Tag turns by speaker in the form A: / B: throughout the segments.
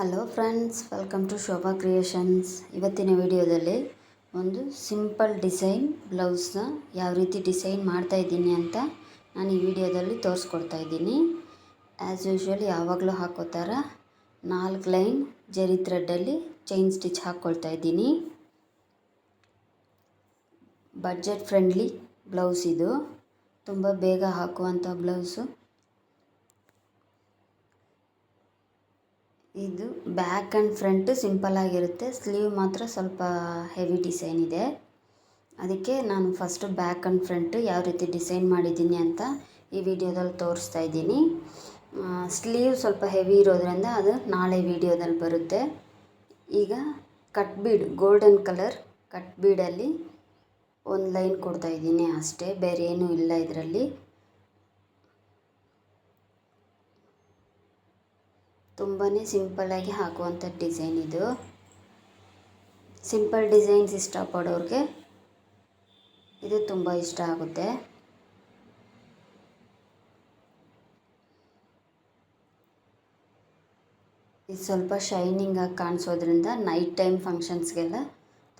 A: Hello friends, welcome to Shobha creations. ಇವತ್ತಿನ ವಿಡಿಯೋದಲ್ಲಿ ಒಂದು ಸಿಂಪಲ್ ಡಿಸೈನ್ ಬ್ಲೌಸ್ನ ಯಾವ ರೀತಿ ಡಿಸೈನ್ ಮಾಡ್ತಾಯಿದ್ದೀನಿ ಅಂತ ನಾನು ಈ ವಿಡಿಯೋದಲ್ಲಿ ತೋರಿಸ್ಕೊಡ್ತಾ ಇದ್ದೀನಿ. ಆ್ಯಸ್ ಯೂಶ್ವಲ್ ಯಾವಾಗಲೂ ಹಾಕೋ ಥರ 4 ಲೈನ್ ಜರಿ ಥ್ರೆಡ್ಡಲ್ಲಿ ಚೈನ್ ಸ್ಟಿಚ್ ಹಾಕ್ಕೊಳ್ತಾ ಇದ್ದೀನಿ. ಬಡ್ಜೆಟ್ ಫ್ರೆಂಡ್ಲಿ ಬ್ಲೌಸ್ ಇದು, ತುಂಬ ಬೇಗ ಹಾಕುವಂಥ ಬ್ಲೌಸು. ಇದು ಬ್ಯಾಕ್ ಆ್ಯಂಡ್ ಫ್ರಂಟ್ ಸಿಂಪಲ್ ಆಗಿರುತ್ತೆ, ಸ್ಲೀವ್ ಮಾತ್ರ ಸ್ವಲ್ಪ ಹೆವಿ ಡಿಸೈನ್ ಇದೆ. ಅದಕ್ಕೆ ನಾನು ಫಸ್ಟು ಬ್ಯಾಕ್ ಆ್ಯಂಡ್ ಫ್ರಂಟ್ ಯಾವ ರೀತಿ ಡಿಸೈನ್ ಮಾಡಿದ್ದೀನಿ ಅಂತ ಈ ವಿಡಿಯೋದಲ್ಲಿ ತೋರಿಸ್ತಾ ಇದ್ದೀನಿ. ಸ್ಲೀವ್ ಸ್ವಲ್ಪ ಹೆವಿ ಇರೋದ್ರಿಂದ ಅದು ನಾಳೆ ವಿಡಿಯೋದಲ್ಲಿ ಬರುತ್ತೆ. ಈಗ cut bead, golden colour cut ಬೀಡಲ್ಲಿ ಒಂದು ಲೈನ್ ಕೊಡ್ತಾ ಇದ್ದೀನಿ ಅಷ್ಟೇ, ಬೇರೆ ಏನೂ ಇಲ್ಲ ಇದರಲ್ಲಿ. ತುಂಬಾ ಸಿಂಪಲ್ಲಾಗಿ ಹಾಕುವಂಥ ಡಿಸೈನ್ ಇದು. ಸಿಂಪಲ್ ಡಿಸೈನ್ಸ್ ಇಷ್ಟಪಡೋರಿಗೆ ಇದು ತುಂಬ ಇಷ್ಟ ಆಗುತ್ತೆ. ಇದು ಸ್ವಲ್ಪ ಶೈನಿಂಗಾಗಿ ಕಾಣಿಸೋದ್ರಿಂದ ನೈಟ್ ಟೈಮ್ ಫಂಕ್ಷನ್ಸ್ಗೆಲ್ಲ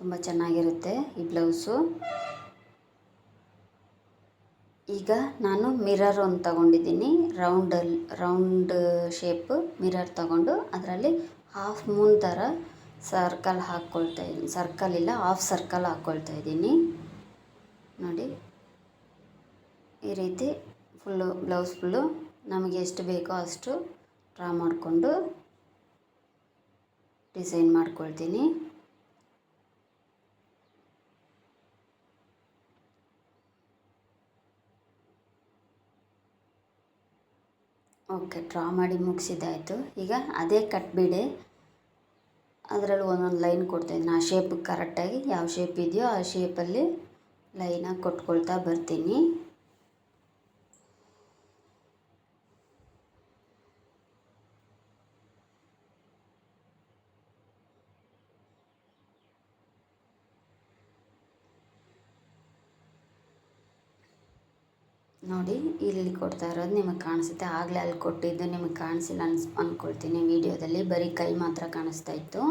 A: ತುಂಬ ಚೆನ್ನಾಗಿರುತ್ತೆ ಈ ಬ್ಲೌಸು. ಈಗ ನಾನು ಮಿರರ್ ಒಂದು ತಗೊಂಡಿದ್ದೀನಿ, ರೌಂಡ್ ಶೇಪ್ ಮಿರರ್ ತಗೊಂಡು ಅದರಲ್ಲಿ ಹಾಫ್ ಮೂನ್ ಥರ ಸರ್ಕಲ್ ಹಾಕ್ಕೊಳ್ತಾ ಇದ್ದೀನಿ. ಸರ್ಕಲ್ ಇಲ್ಲ, ಹಾಫ್ ಸರ್ಕಲ್ ಹಾಕ್ಕೊಳ್ತಾ ಇದ್ದೀನಿ. ನೋಡಿ, ಈ ರೀತಿ ಬ್ಲೌಸ್ ಫುಲ್ಲು ನಮಗೆ ಎಷ್ಟು ಬೇಕೋ ಅಷ್ಟು ಡ್ರಾ ಮಾಡಿಕೊಂಡು ಡಿಸೈನ್ ಮಾಡ್ಕೊಳ್ತೀನಿ. ಓಕೆ, ಡ್ರಾ ಮಾಡಿ ಮುಗಿಸಿದ್ದಾಯಿತು. ಈಗ ಅದೇ ಕಟ್ ಬೀಡೆ ಅದರಲ್ಲಿ ಒಂದೊಂದು ಲೈನ್ ಕೊಡ್ತಾಯಿದ್ದೀನಿ. ಆ ಶೇಪಿಗೆ ಕರೆಕ್ಟಾಗಿ ಯಾವ ಶೇಪ್ ಇದೆಯೋ ಆ ಶೇಪಲ್ಲಿ ಲೈನಾಗಿ ಕೊಟ್ಕೊಳ್ತಾ ಬರ್ತೀನಿ. ನೋಡಿ, ಇಲ್ಲಿ ಕೊಡ್ತಾ ಇರೋದು ನಿಮಗೆ ಕಾಣಿಸುತ್ತೆ. ಆಗಲೇ ಅಲ್ಲಿ ಕೊಟ್ಟಿದ್ದು ನಿಮಗೆ ಕಾಣಿಸಿಲ್ಲ ಅಂದ್ಕೊಳ್ತೀನಿ. ವಿಡಿಯೋದಲ್ಲಿ ಬರೀ ಕೈ ಮಾತ್ರ ಕಾಣಿಸ್ತಾ ಇತ್ತು.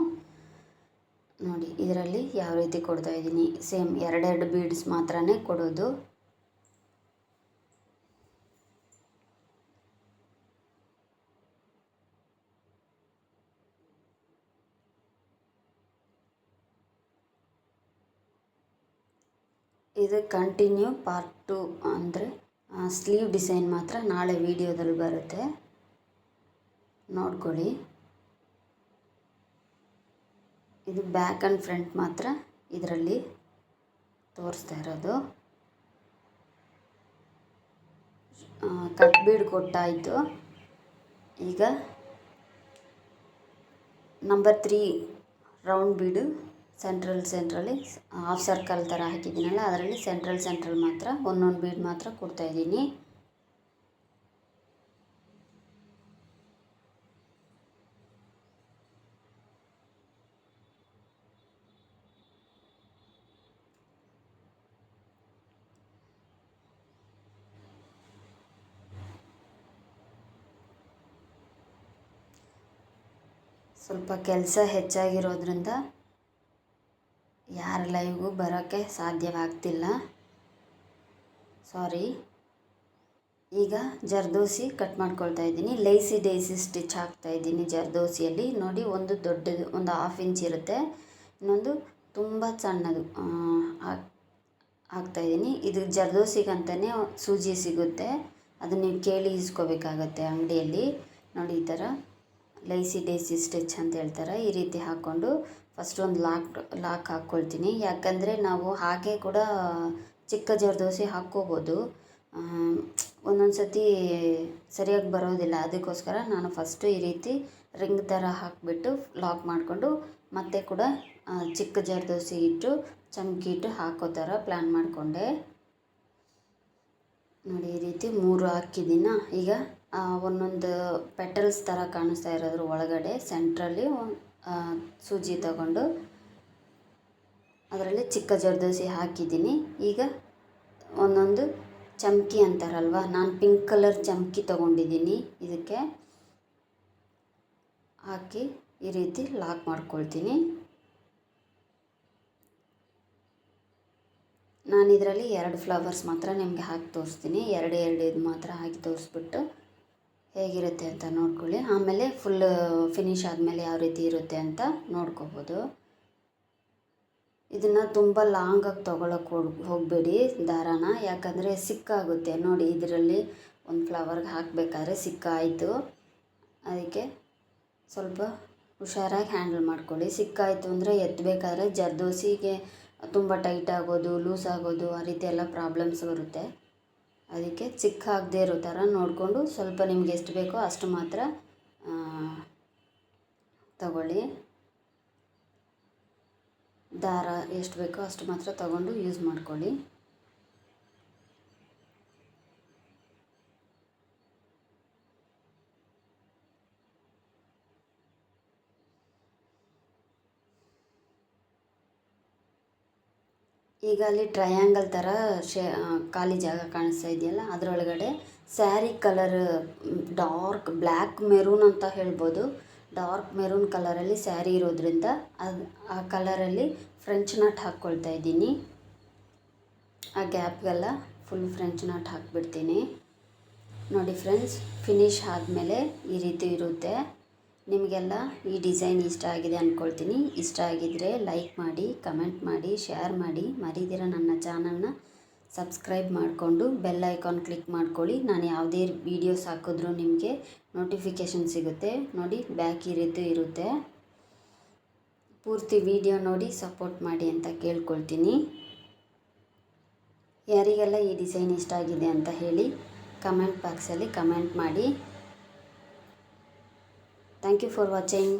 A: ನೋಡಿ, ಇದರಲ್ಲಿ ಯಾವ ರೀತಿ ಕೊಡ್ತಾ ಇದ್ದೀನಿ. ಸೇಮ್ ಎರಡೆರಡು ಬೀಡ್ಸ್ ಮಾತ್ರನೇ ಕೊಡೋದು. ಇದು ಕಂಟಿನ್ಯೂ ಪಾರ್ಟ್ 2 ಅಂದರೆ ಸ್ಲೀವ್ ಡಿಸೈನ್ ಮಾತ್ರ ನಾಳೆ ವಿಡಿಯೋದಲ್ಲಿ ಬರುತ್ತೆ, ನೋಡ್ಕೊಳ್ಳಿ. ಇದು ಬ್ಯಾಕ್ ಆ್ಯಂಡ್ ಫ್ರಂಟ್ ಮಾತ್ರ ಇದರಲ್ಲಿ ತೋರಿಸ್ತಾ ಇರೋದು. ಕಟ್ ಬೀಡ್ ಕೊಟ್ಟಾಯಿತು. ಈಗ ನಂಬರ್ 3 ರೌಂಡ್ ಬೀಡು ಸೆಂಟ್ರಲ್ಲಿ ಹಾಫ್ ಸರ್ಕಲ್ ಥರ ಹಾಕಿದ್ದೀನಲ್ಲ, ಅದರಲ್ಲಿ ಸೆಂಟ್ರಲ್ ಮಾತ್ರ ಒಂದೊಂದು ಬೀಡ್ ಮಾತ್ರ ಕೊಡ್ತಾಯಿದ್ದೀನಿ. ಸ್ವಲ್ಪ ಕೆಲಸ ಹೆಚ್ಚಾಗಿರೋದ್ರಿಂದ ಯಾರ ಲೈವ್ಗೂ ಬರೋಕ್ಕೆ ಸಾಧ್ಯವಾಗ್ತಿಲ್ಲ, ಸಾರಿ. ಈಗ ಜರ್ದೋಸಿ ಕಟ್ ಮಾಡ್ಕೊಳ್ತಾ ಇದ್ದೀನಿ. ಲೇಸಿ ಡೇಸಿ ಸ್ಟಿಚ್ ಹಾಕ್ತಾಯಿದ್ದೀನಿ ಜರ್ದೋಸಿಯಲ್ಲಿ. ನೋಡಿ, ಒಂದು ದೊಡ್ಡದು ಒಂದು 1/2 ಇಂಚ್ ಇರುತ್ತೆ, ಇನ್ನೊಂದು ತುಂಬ ಸಣ್ಣದು ಹಾಕ್ತಾಯಿದ್ದೀನಿ. ಇದು ಜರ್ದೋಸಿಗಂತಲೇ ಸೂಜಿ ಸಿಗುತ್ತೆ, ಅದನ್ನು ನೀವು ಕೇಳಿ ಇಸ್ಕೋಬೇಕಾಗತ್ತೆ ಅಂಗಡಿಯಲ್ಲಿ. ನೋಡಿ, ಈ ಥರ ಲೈಸಿ ಡೇಸಿ ಸ್ಟಿಚ್ ಅಂತ ಹೇಳ್ತಾರೆ. ಈ ರೀತಿ ಹಾಕ್ಕೊಂಡು ಫಸ್ಟ್ ಒಂದು ಲಾಕ್ ಹಾಕ್ಕೊಳ್ತೀನಿ. ಯಾಕಂದರೆ ನಾವು ಹಾಗೆ ಕೂಡ ಚಿಕ್ಕ ಜರ್ದೋಸಿ ಹಾಕ್ಕೋಬೋದು, ಒಂದೊಂದು ಸತಿ ಸರಿಯಾಗಿ ಬರೋದಿಲ್ಲ. ಅದಕ್ಕೋಸ್ಕರ ನಾನು ಫಸ್ಟು ಈ ರೀತಿ ರಿಂಗ್ ಥರ ಹಾಕಿಬಿಟ್ಟು ಲಾಕ್ ಮಾಡಿಕೊಂಡು ಮತ್ತೆ ಕೂಡ ಚಿಕ್ಕ ಜರ್ದೋಸಿ ಇಟ್ಟು ಚಮಕಿ ಇಟ್ಟು ಹಾಕೋ ಥರ ಪ್ಲ್ಯಾನ್ ಮಾಡಿಕೊಂಡೆ. ನೋಡಿ, ಈ ರೀತಿ 3 ಹಾಕಿದ್ದೀನ. ಈಗ ಒಂದೊಂದು ಪೆಟಲ್ಸ್ ಥರ ಕಾಣಿಸ್ತಾ ಇರೋದ್ರ ಒಳಗಡೆ ಸೆಂಟ್ರಲ್ಲಿ ಸೂಜಿ ತಗೊಂಡು ಅದರಲ್ಲಿ ಚಿಕ್ಕ ಜರ್ದೋಸಿ ಹಾಕಿದ್ದೀನಿ. ಈಗ ಒಂದೊಂದು ಚಮಕಿ ಅಂತಾರಲ್ವ, ನಾನು ಪಿಂಕ್ ಕಲರ್ ಚಮಕಿ ತೊಗೊಂಡಿದ್ದೀನಿ. ಇದಕ್ಕೆ ಹಾಕಿ ಈ ರೀತಿ ಲಾಕ್ ಮಾಡ್ಕೊಳ್ತೀನಿ. ನಾನು ಇದರಲ್ಲಿ 2 ಫ್ಲವರ್ಸ್ ಮಾತ್ರ ನಿಮಗೆ ಹಾಕಿ ತೋರಿಸ್ತೀನಿ. ಎರಡು ಇದು ಮಾತ್ರ ಹಾಕಿ ತೋರಿಸ್ಬಿಟ್ಟು ಹೇಗಿರುತ್ತೆ ಅಂತ ನೋಡ್ಕೊಳ್ಳಿ. ಆಮೇಲೆ ಫುಲ್ ಫಿನಿಶ್ ಆದಮೇಲೆ ಯಾವ ರೀತಿ ಇರುತ್ತೆ ಅಂತ ನೋಡ್ಕೋಬೋದು. ಇದನ್ನು ತುಂಬ ಲಾಂಗಾಗಿ ತೊಗೊಳಕ್ಕೆ ಹೋಗಬೇಡಿ ದಾರಾನ, ಯಾಕಂದರೆ ಸಿಕ್ಕಾಗುತ್ತೆ. ನೋಡಿ ಇದರಲ್ಲಿ ಒಂದು ಫ್ಲವರ್ಗೆ ಹಾಕಬೇಕಾದ್ರೆ ಸಿಕ್ಕಾಯಿತು, ಅದಕ್ಕೆ ಸ್ವಲ್ಪ ಹುಷಾರಾಗಿ ಹ್ಯಾಂಡಲ್ ಮಾಡ್ಕೊಳ್ಳಿ. ಸಿಕ್ಕಾಯಿತು ಅಂದರೆ ಎತ್ತಬೇಕಾದ್ರೆ ಜರ್ದೋಸಿಗೆ ತುಂಬ ಟೈಟ್ ಆಗೋದು, ಲೂಸ್ ಆಗೋದು, ಆ ರೀತಿ ಎಲ್ಲ ಪ್ರಾಬ್ಲಮ್ಸ್ ಬರುತ್ತೆ. ಅದಕ್ಕೆ ಚಿಕ್ಕಾಗದೇ ಇರೋ ಥರ ನೋಡಿಕೊಂಡು ಸ್ವಲ್ಪ ನಿಮ್ಗೆ ಎಷ್ಟು ಬೇಕೋ ಅಷ್ಟು ಮಾತ್ರ ತಗೊಳ್ಳಿ. ದಾರ ಎಷ್ಟು ಬೇಕೋ ಅಷ್ಟು ಮಾತ್ರ ತಗೊಂಡು ಯೂಸ್ ಮಾಡ್ಕೊಳ್ಳಿ. ಈಗ ಅಲ್ಲಿ ಟ್ರಯಾಂಗಲ್ ಥರ ಖಾಲಿ ಜಾಗ ಕಾಣಿಸ್ತಾ ಇದೆಯಲ್ಲ, ಅದರೊಳಗಡೆ sari colour dark black maroon ಅಂತ ಹೇಳ್ಬೋದು. ಡಾರ್ಕ್ ಮೆರೂನ್ ಕಲರಲ್ಲಿ ಸ್ಯಾರಿ ಇರೋದ್ರಿಂದ ಆ ಕಲರಲ್ಲಿ ಫ್ರೆಂಚ್ ನಾಟ್ ಹಾಕ್ಕೊಳ್ತಾ ಇದ್ದೀನಿ. ಆ ಗ್ಯಾಪ್ಗೆಲ್ಲ ಫುಲ್ ಫ್ರೆಂಚ್ ನಾಟ್ ಹಾಕ್ಬಿಡ್ತೀನಿ. ನೋಡಿ ಫ್ರೆಂಡ್ಸ್, ಫಿನಿಶ್ ಆದಮೇಲೆ ಈ ರೀತಿ ಇರುತ್ತೆ. ನಿಮಗೆಲ್ಲ ಈ ಡಿಸೈನ್ ಇಷ್ಟ ಆಗಿದೆ ಅಂದ್ಕೊಳ್ತೀನಿ. ಇಷ್ಟ ಆಗಿದ್ದರೆ ಲೈಕ್ ಮಾಡಿ, ಕಮೆಂಟ್ ಮಾಡಿ, ಶೇರ್ ಮಾಡಿ. ಮರಿದಿರ ನನ್ನ ಚಾನಲ್ನ ಸಬ್ಸ್ಕ್ರೈಬ್ ಮಾಡಿಕೊಂಡು ಬೆಲ್ ಐಕಾನ್ ಕ್ಲಿಕ್ ಮಾಡ್ಕೊಳ್ಳಿ. ನಾನು ಯಾವುದೇ ವೀಡಿಯೋಸ್ ಹಾಕಿದ್ರೂ ನಿಮಗೆ ನೋಟಿಫಿಕೇಷನ್ ಸಿಗುತ್ತೆ. ನೋಡಿ ಬ್ಯಾಕ್ ಈ ರೀತಿ ಇರುತ್ತೆ. ಪೂರ್ತಿ ವಿಡಿಯೋ ನೋಡಿ ಸಪೋರ್ಟ್ ಮಾಡಿ ಅಂತ ಕೇಳ್ಕೊಳ್ತೀನಿ. ಯಾರಿಗೆಲ್ಲ ಈ ಡಿಸೈನ್ ಇಷ್ಟ ಆಗಿದೆ ಅಂತ ಹೇಳಿ ಕಮೆಂಟ್ ಬಾಕ್ಸಲ್ಲಿ ಕಮೆಂಟ್ ಮಾಡಿ. Thank you for watching.